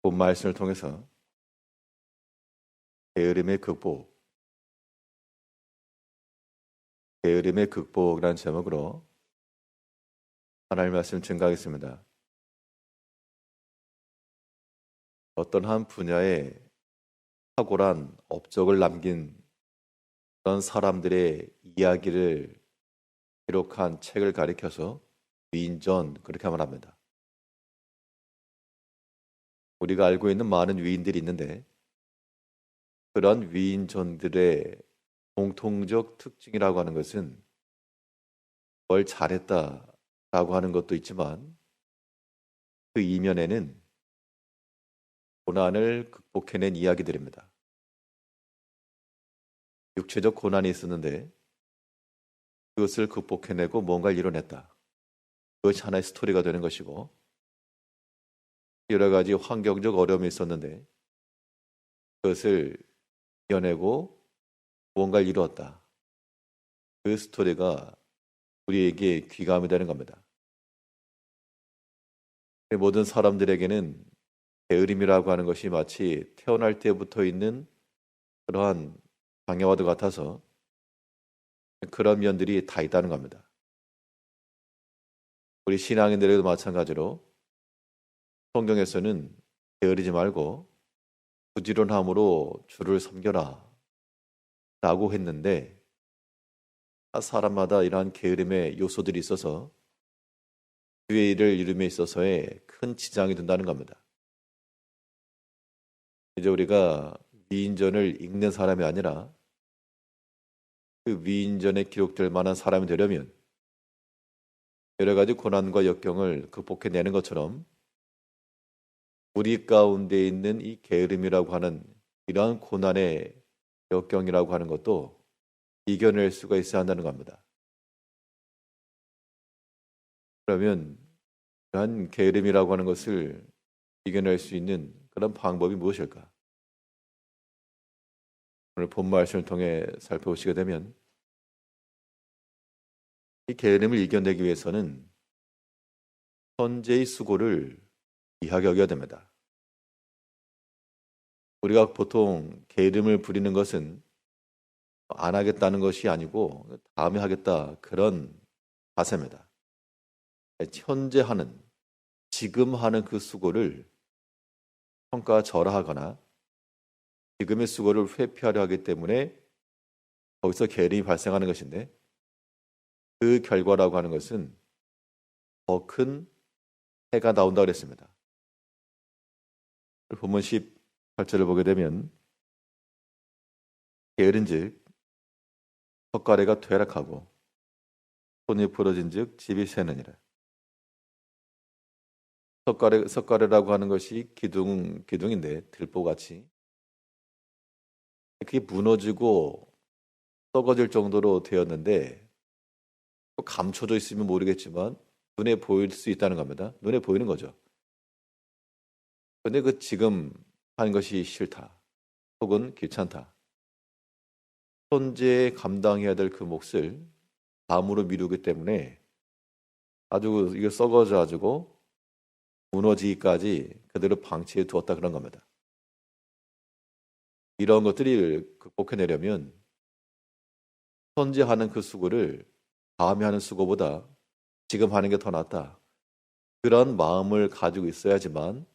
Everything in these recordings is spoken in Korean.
본 말씀을 통해서 게으름의 극복이라는 제목으로 하나님 말씀 증가하겠습니다. 어떤 한 분야에 탁월한 업적을 남긴 그런 사람들의 이야기를 기록한 책을 가리켜서 위인전 그렇게 말합니다. 우리가 알고 있는 많은 위인들이 있는데 그런 위인전들의 공통적 특징이라고 하는 것은 뭘 잘했다라고 하는 것도 있지만 그 이면에는 고난을 극복해낸 이야기들입니다. 육체적 고난이 있었는데 그것을 극복해내고 뭔가를 이뤄냈다. 그것이 하나의 스토리가 되는 것이고, 여러 가지 환경적 어려움이 있었는데 그것을 이겨내고 뭔가를 이루었다. 그 스토리가 우리에게 귀감이 되는 겁니다. 모든 사람들에게는 게으름이라고 하는 것이 마치 태어날 때부터 있는 그러한 방해와도 같아서 그런 면들이 다 있다는 겁니다. 우리 신앙인들에게도 마찬가지로 성경에서는 게으르지 말고 부지런함으로 주를 섬겨라 라고 했는데 사람마다 이러한 게으름의 요소들이 있어서 주의 일을 이룸에 있어서의 큰 지장이 된다는 겁니다. 이제 우리가 위인전을 읽는 사람이 아니라 그 위인전에 기록될 만한 사람이 되려면 여러 가지 고난과 역경을 극복해내는 것처럼 우리 가운데 있는 이 게으름이라고 하는 이러한 고난의 역경이라고 하는 것도 이겨낼 수가 있어야 한다는 겁니다. 그러면 이러한 게으름이라고 하는 것을 이겨낼 수 있는 그런 방법이 무엇일까? 오늘 본 말씀을 통해 살펴보시게 되면 이 게으름을 이겨내기 위해서는 현재의 수고를 귀하게 여겨야 됩니다. 우리가 보통 게으름을 부리는 것은 안 하겠다는 것이 아니고 다음에 하겠다 그런 자세입니다. 현재 하는, 지금 하는 그 수고를 평가절하하거나 지금의 수고를 회피하려 하기 때문에 거기서 게으름이 발생하는 것인데 그 결과라고 하는 것은 더 큰 해가 나온다고 그랬습니다. 본문 18절을 보게 되면 게으른즉 헛가래가 퇴락하고 손이 부러진즉 집이 새느니라. 석가래라고 하는 것이 기둥인데 들보같이 그게 무너지고 썩어질 정도로 되었는데 감춰져 있으면 모르겠지만 눈에 보일 수 있다는 겁니다. 눈에 보이는 거죠. 근데 그 지금 하는 것이 싫다. 혹은 귀찮다. 현재 감당해야 될 그 몫을 다음으로 미루기 때문에 아주 이게 썩어져 가지고 무너지기까지 그대로 방치해 두었다 그런 겁니다. 이런 것들을 극복해내려면 현재 하는 그 수고를 다음에 하는 수고보다 지금 하는 게 더 낫다. 그런 마음을 가지고 있어야지만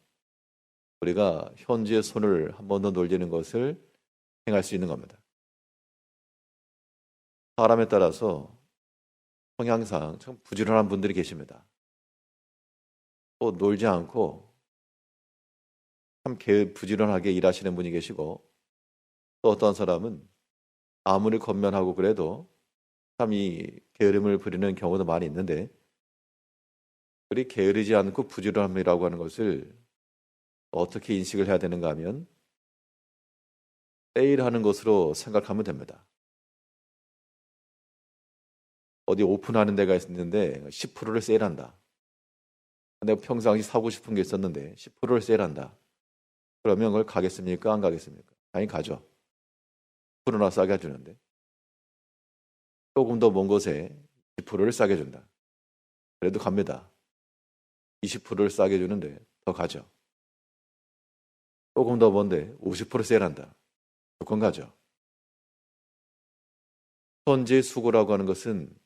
우리가 현재의 손을 한 번 더 놀리는 것을 행할 수 있는 겁니다. 사람에 따라서 성향상 참 부지런한 분들이 계십니다. 또 놀지 않고 참 부지런하게 일하시는 분이 계시고 또 어떤 사람은 아무리 건면하고 그래도 참 이 게으름을 부리는 경우도 많이 있는데 우리 게으르지 않고 부지런함이라고 하는 것을 어떻게 인식을 해야 되는가 하면 세일하는 것으로 생각하면 됩니다. 어디 오픈하는 데가 있는데 10%를 세일한다. 내가 평상시 사고 싶은 게 있었는데 10%를 세일한다. 그러면 그걸 가겠습니까? 안 가겠습니까? 당연히 가죠. 10%나 싸게 해주는데 조금 더 먼 곳에 10%를 싸게 준다. 그래도 갑니다. 20%를 싸게 주는데 더 가죠. 조금 더 뭔데 50% 세일한다. 조건 가죠. 현재수고라고 하는 것은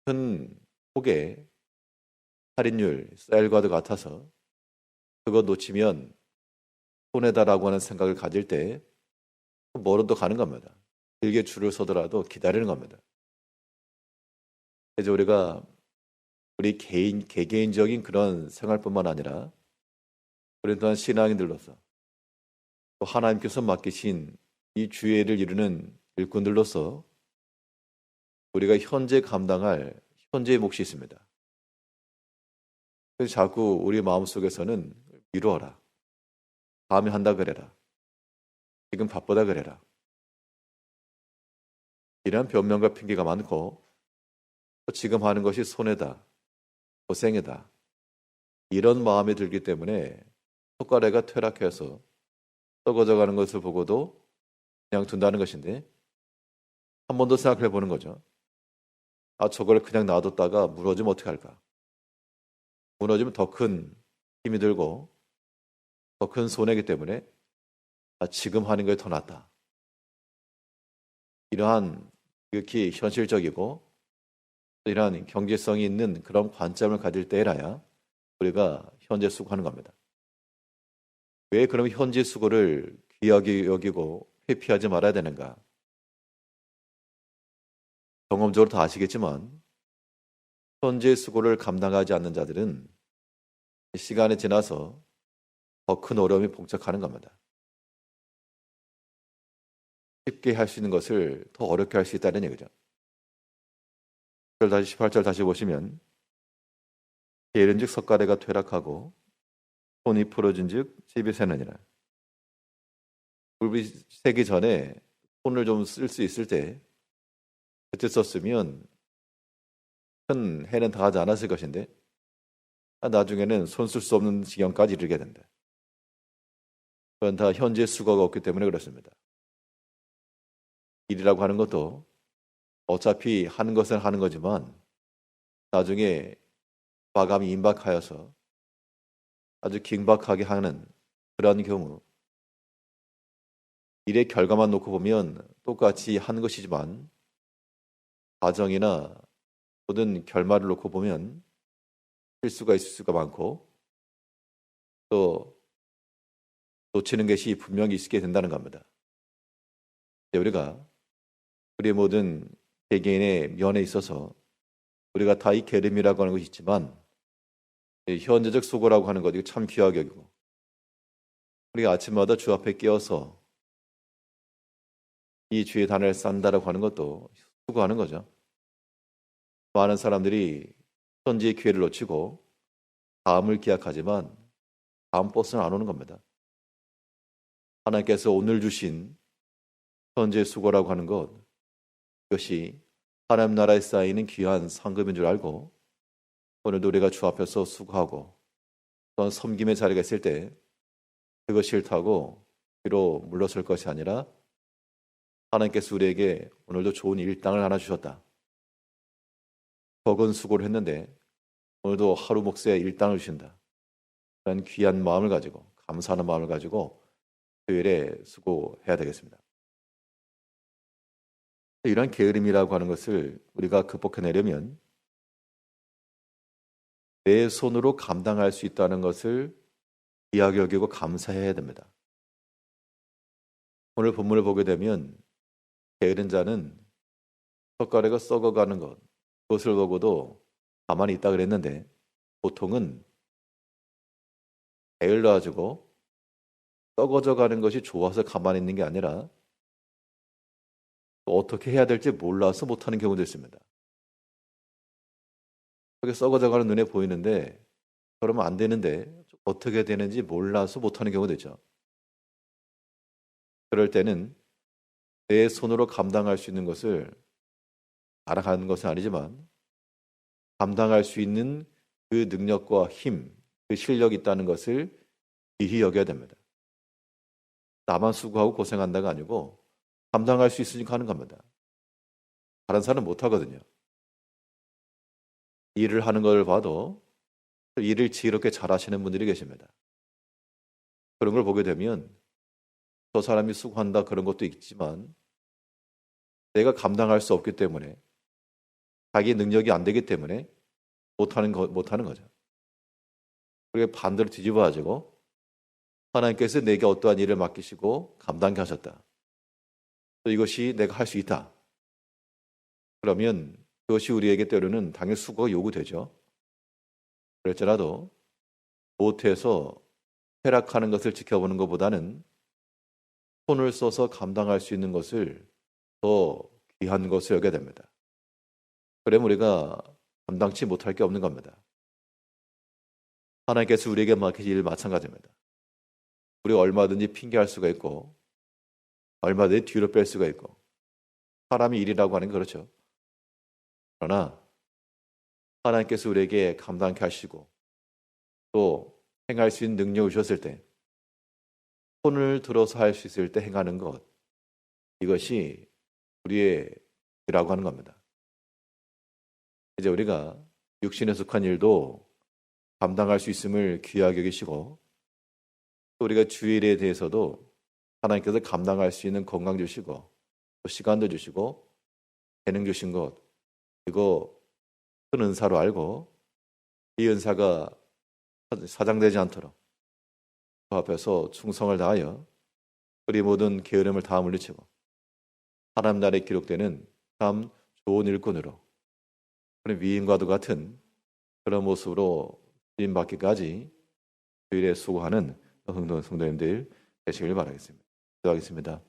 큰 폭의 할인율, 세일과도 같아서 그거 놓치면 손해다라고 하는 생각을 가질 때 뭐로도 가는 겁니다. 길게 줄을 서더라도 기다리는 겁니다. 그래서 우리가 우리 개개인적인 그런 생활뿐만 아니라 우리 또한 신앙인들로서 또 하나님께서 맡기신 이 주의를 이루는 일꾼들로서 우리가 현재 감당할 현재의 몫이 있습니다. 그래서 자꾸 우리 마음속에서는 미루어라. 다음에 한다 그래라. 지금 바쁘다 그래라. 이런 변명과 핑계가 많고 또 지금 하는 것이 손해다. 고생이다. 이런 마음이 들기 때문에 손가락가 퇴락해서 썩어져 가는 것을 보고도 그냥 둔다는 것인데 한 번 더 생각해 보는 거죠. 아, 저걸 그냥 놔뒀다가 무너지면 어떻게 할까? 무너지면 더 큰 힘이 들고 더 큰 손해이기 때문에 아, 지금 하는 게 더 낫다. 이러한 극히 현실적이고 이러한 경제성이 있는 그런 관점을 가질 때라야 우리가 현재 수고하는 겁니다. 왜 그럼 현재 수고를 귀하게 여기고 회피하지 말아야 되는가? 경험적으로 다 아시겠지만 현재 수고를 감당하지 않는 자들은 시간이 지나서 더 큰 어려움이 봉착하는 겁니다. 쉽게 할 수 있는 것을 더 어렵게 할 수 있다는 얘기죠. 18절 다시 보시면 게으른즉 석가래가 퇴락하고 손이 부러진즉 집이 새느니라. 불이 새기 전에 손을 좀 쓸 수 있을 때 그때 썼으면 큰 해는 당하지 않았을 것인데 나중에는 손 쓸 수 없는 지경까지 이르게 된다. 그건 다 현재 수고가 없기 때문에 그렇습니다. 일이라고 하는 것도 어차피 하는 것은 하는 거지만 나중에 마감이 임박하여서 아주 긴박하게 하는 그런 경우 일의 결과만 놓고 보면 똑같이 하는 것이지만 과정이나 모든 결말을 놓고 보면 실수가 있을 수가 많고 또 놓치는 것이 분명히 있게 된다는 겁니다. 우리가 우리 모든 개개인의 면에 있어서 우리가 다 이 게으름이라고 하는 것이 있지만 현재적 수고라고 하는 것 이거 참 귀하게 여기고 우리가 아침마다 주 앞에 깨어서 이 주의 단을 싼다라고 하는 것도 수고하는 거죠. 많은 사람들이 현재의 기회를 놓치고 다음을 기약하지만 다음 버스는 안 오는 겁니다. 하나님께서 오늘 주신 현재의 수고라고 하는 것 이것이 하나님 나라에 쌓이는 귀한 상급인 줄 알고 오늘도 우리가 주 앞에서 수고하고 또한 섬김의 자리가 있을 때 그것이 싫다고 뒤로 물러설 것이 아니라 하나님께서 우리에게 오늘도 좋은 일당을 하나 주셨다. 적은 수고를 했는데 오늘도 하루 몫의 일당을 주신다. 그런 귀한 마음을 가지고 감사하는 마음을 가지고 토요일에 수고해야 되겠습니다. 이런 게으름이라고 하는 것을 우리가 극복해내려면 내 손으로 감당할 수 있다는 것을 귀하게 여기고 감사해야 됩니다. 오늘 본문을 보게 되면 게으른 자는 젓가락이 썩어가는 것 그것을 보고도 가만히 있다 그랬는데 보통은 게을러가지고 썩어져 가는 것이 좋아서 가만히 있는 게 아니라 어떻게 해야 될지 몰라서 못하는 경우도 있습니다. 그게 썩어져가는 눈에 보이는데 그러면 안 되는데 어떻게 되는지 몰라서 못하는 경우도 있죠. 그럴 때는 내 손으로 감당할 수 있는 것을 알아가는 것은 아니지만 감당할 수 있는 그 능력과 힘, 그 실력이 있다는 것을 귀히 여겨야 됩니다. 나만 수고하고 고생한다가 아니고 감당할 수 있으니까 하는 겁니다. 다른 사람은 못하거든요. 일을 하는 걸 봐도 일을 지혜롭게 잘하시는 분들이 계십니다. 그런 걸 보게 되면 저 사람이 수고한다 그런 것도 있지만 내가 감당할 수 없기 때문에 자기 능력이 안 되기 때문에 못하는 거죠. 그게 반대로 뒤집어 가지고 하나님께서 내게 어떠한 일을 맡기시고 감당케 하셨다. 또 이것이 내가 할 수 있다. 그러면 그것이 우리에게 때로는 당연히 수고가 요구되죠. 그럴지라도 못해서 회락하는 것을 지켜보는 것보다는 손을 써서 감당할 수 있는 것을 더 귀한 것을 여겨야 됩니다. 그러면 우리가 감당치 못할 게 없는 겁니다. 하나님께서 우리에게 맡기신 일 마찬가지입니다. 우리가 얼마든지 핑계할 수가 있고 얼마든지 뒤로 뺄 수가 있고 사람이 일이라고 하는 게 그렇죠. 그러나 하나님께서 우리에게 감당케 하시고 또 행할 수 있는 능력을 주셨을 때 손을 들어서 할 수 있을 때 행하는 것, 이것이 우리의 일이라고 하는 겁니다. 이제 우리가 육신에 속한 일도 감당할 수 있음을 귀하게 여기시고 또 우리가 주일에 대해서도 하나님께서 감당할 수 있는 건강 주시고 또 시간도 주시고 재능 주신 것, 이거 큰 은사로 알고 이 은사가 사장되지 않도록 그 앞에서 충성을 다하여 우리 모든 게으름을 다 물리치고 하나님 나라에 기록되는 참 좋은 일꾼으로 그런 위인과도 같은 그런 모습으로 쓰임받기까지 주일에 수고하는 흥돈 성도님들 되시길 바라겠습니다. 기도하겠습니다.